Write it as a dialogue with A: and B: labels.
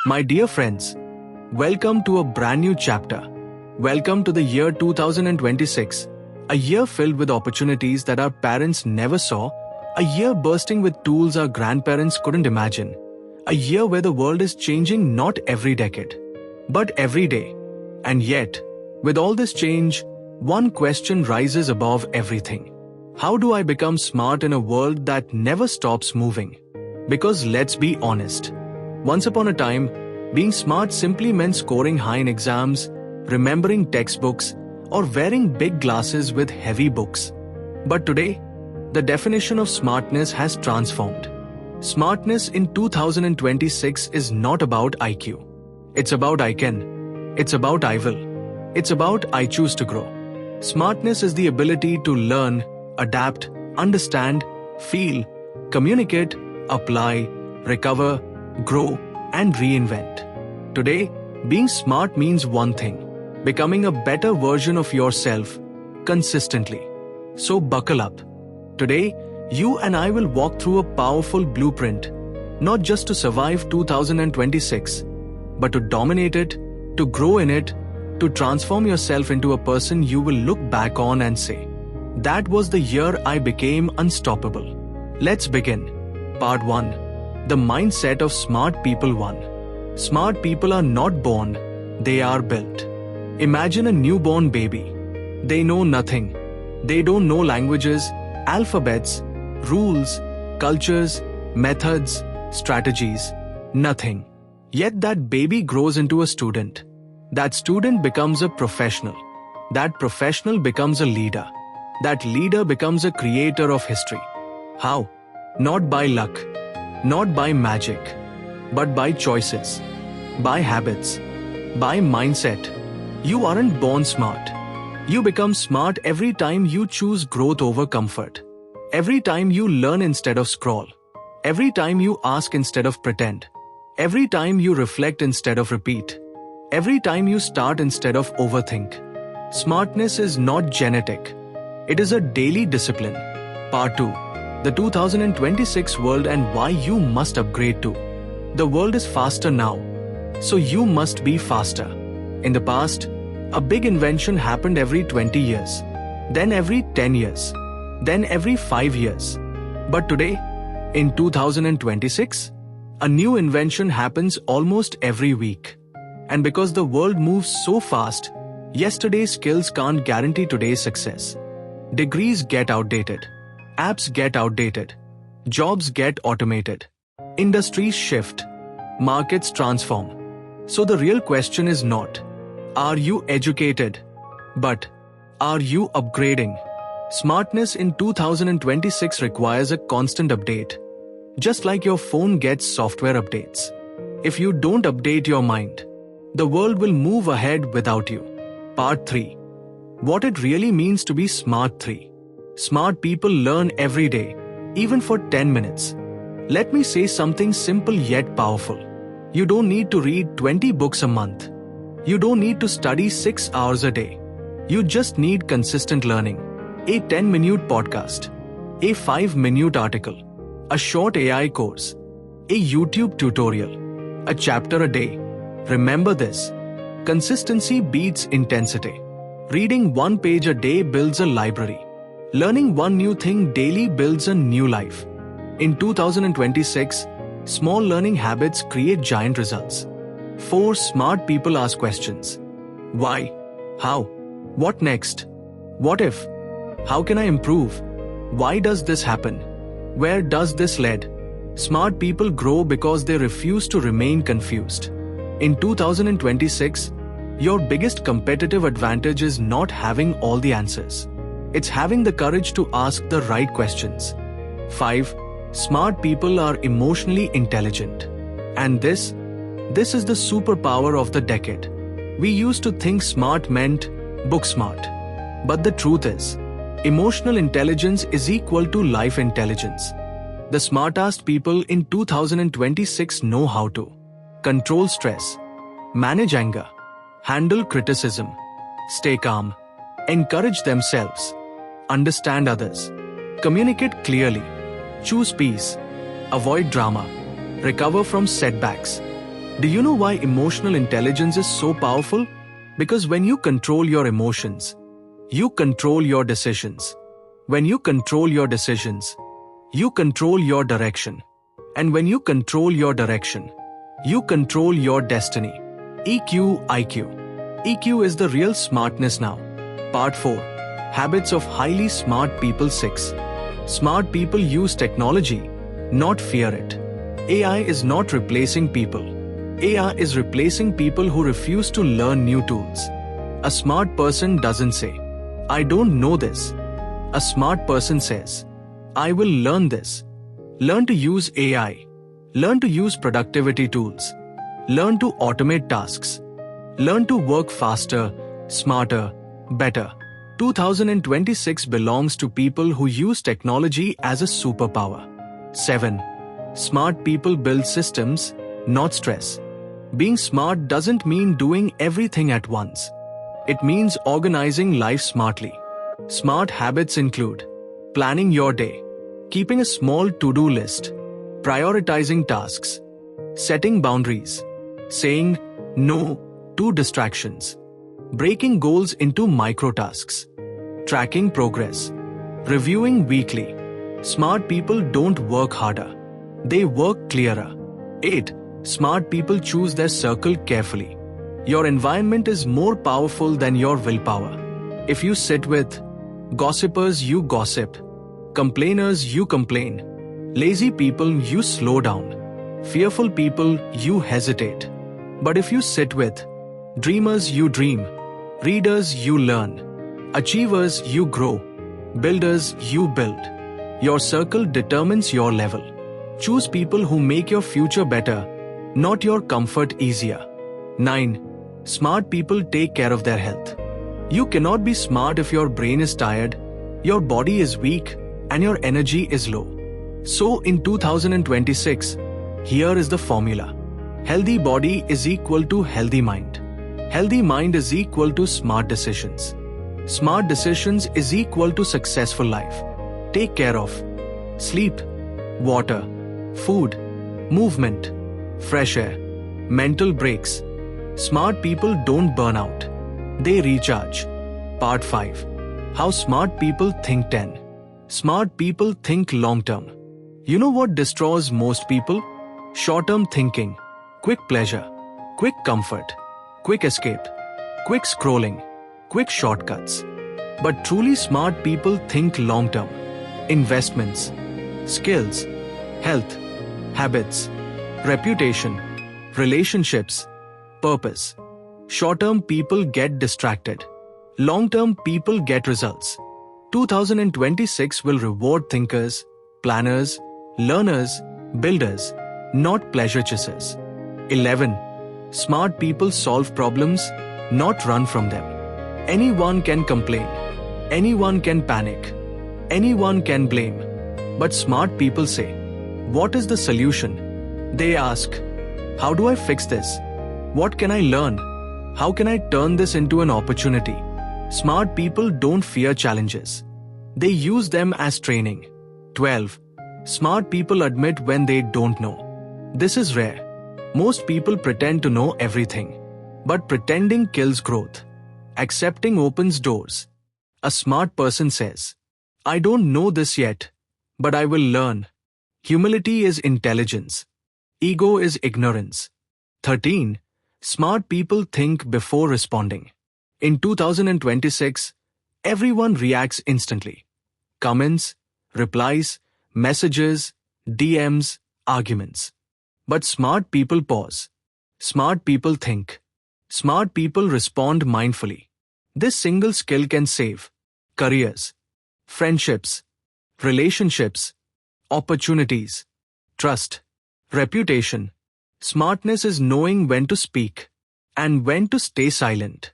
A: My dear friends, welcome to a brand new chapter. Welcome to the year 2026, a year filled with opportunities that our parents never saw, a year bursting with tools our grandparents couldn't imagine, a year where the world is changing not every decade, but every day. And yet, with all this change, one question rises above everything. How do I become smart in a world that never stops moving? Because let's be honest, once upon a time, being smart simply meant scoring high in exams, remembering textbooks, or wearing big glasses with heavy books. But today, the definition of smartness has transformed. Smartness in 2026 is not about IQ. It's about I can. It's about I will. It's about I choose to grow. Smartness is the ability to learn, adapt, understand, feel, communicate, apply, recover, grow, and reinvent. Today, being smart means one thing: becoming a better version of yourself consistently. So buckle up. Today, you and I will walk through a powerful blueprint, not just to survive 2026, but to dominate it, to grow in it, to transform yourself into a person you will look back on and say, "That was the year I became unstoppable." Let's begin. Part 1. The Mindset of Smart People 1. Smart people are not born, they are built. Imagine a newborn baby. They know nothing. They don't know languages, alphabets, rules, cultures, methods, strategies, nothing. Yet that baby grows into a student. That student becomes a professional. That professional becomes a leader. That leader becomes a creator of history. How? Not by luck, not by magic, but by choices, by habits, by mindset. You aren't born smart. You become smart every time you choose growth over comfort. Every time you learn instead of scroll. Every time you ask instead of pretend. Every time you reflect instead of repeat. Every time you start instead of overthink. Smartness is not genetic. It is a daily discipline. Part 2. The 2026 world and why you must upgrade too. The world is faster now, so you must be faster. In the past, a big invention happened every 20 years, then every 10 years, then every 5 years. But today, in 2026, a new invention happens almost every week. And because the world moves so fast, yesterday's skills can't guarantee today's success. Degrees get outdated. Apps get outdated. Jobs get automated. Industries shift. Markets transform. So the real question is not, are you educated? But, are you upgrading? Smartness in 2026 requires a constant update. Just like your phone gets software updates. If you don't update your mind, the world will move ahead without you. Part 3. What it really means to be smart 3. Smart people learn every day, even for 10 minutes. Let me say something simple yet powerful. You don't need to read 20 books a month. You don't need to study 6 hours a day. You just need consistent learning. A 10-minute podcast, a 5-minute article, a short AI course, a YouTube tutorial, a chapter a day. Remember this: consistency beats intensity. Reading one page a day builds a library. Learning one new thing daily builds a new life. In 2026, small learning habits create giant results. 4 smart people ask questions. Why? How? What next? What if? How can I improve? Why does this happen? Where does this lead? Smart people grow because they refuse to remain confused. In 2026, your biggest competitive advantage is not having all the answers. It's having the courage to ask the right questions. 5. Smart people are emotionally intelligent. And this is the superpower of the decade. We used to think smart meant book smart. But the truth is, emotional intelligence is equal to life intelligence. The smartest people in 2026 know how to control stress, manage anger, handle criticism, stay calm, encourage themselves, understand others, communicate clearly, choose peace, avoid drama, recover from setbacks. Do you know why emotional intelligence is so powerful? Because when you control your emotions, you control your decisions. When you control your decisions, you control your direction. And when you control your direction, you control your destiny. EQ, IQ. EQ is the real smartness now. Part 4. Habits of highly smart people 6. Smart people use technology, not fear it. AI is not replacing people. AI is replacing people who refuse to learn new tools. A smart person doesn't say, I don't know this. A smart person says, I will learn this. Learn to use AI. Learn to use productivity tools. Learn to automate tasks. Learn to work faster, smarter, better. 2026 belongs to people who use technology as a superpower. 7. Smart people build systems, not stress. Being smart doesn't mean doing everything at once. It means organizing life smartly. Smart habits include planning your day, keeping a small to-do list, prioritizing tasks, setting boundaries, saying no to distractions, breaking goals into micro-tasks, tracking progress, reviewing weekly. Smart people don't work harder. They work clearer. 8. Smart people choose their circle carefully. Your environment is more powerful than your willpower. If you sit with gossipers, you gossip. Complainers, you complain. Lazy people, you slow down. Fearful people, you hesitate. But if you sit with dreamers, you dream. Readers, you learn. Achievers, you grow. Builders, you build. Your circle determines your level. Choose people who make your future better, not your comfort easier. 9. Smart people take care of their health. You cannot be smart if your brain is tired, your body is weak, and your energy is low. So in 2026, here is the formula. Healthy body is equal to healthy mind. Healthy mind is equal to smart decisions. Smart decisions is equal to successful life. Take care of sleep, water, food, movement, fresh air, mental breaks. Smart people don't burn out. They recharge. Part 5. How smart people think 10. Smart people think long term. You know what destroys most people? Short-term thinking, quick pleasure, quick comfort, quick escape, quick scrolling, quick shortcuts. But truly smart people think long-term. Investments, skills, health, habits, reputation, relationships, purpose. Short-term people get distracted. Long-term people get results. 2026 will reward thinkers, planners, learners, builders, not pleasure chasers. 11. Smart people solve problems, not run from them. Anyone can complain. Anyone can panic. Anyone can blame. But smart people say, what is the solution? They ask, how do I fix this? What can I learn? How can I turn this into an opportunity? Smart people don't fear challenges. They use them as training. 12. Smart people admit when they don't know. This is rare. Most people pretend to know everything. But pretending kills growth. Accepting opens doors. A smart person says, I don't know this yet, but I will learn. Humility is intelligence. Ego is ignorance. 13. Smart people think before responding. In 2026, everyone reacts instantly. Comments, replies, messages, DMs, arguments. But smart people pause. Smart people think. Smart people respond mindfully. This single skill can save careers, friendships, relationships, opportunities, trust, reputation. Smartness is knowing when to speak and when to stay silent.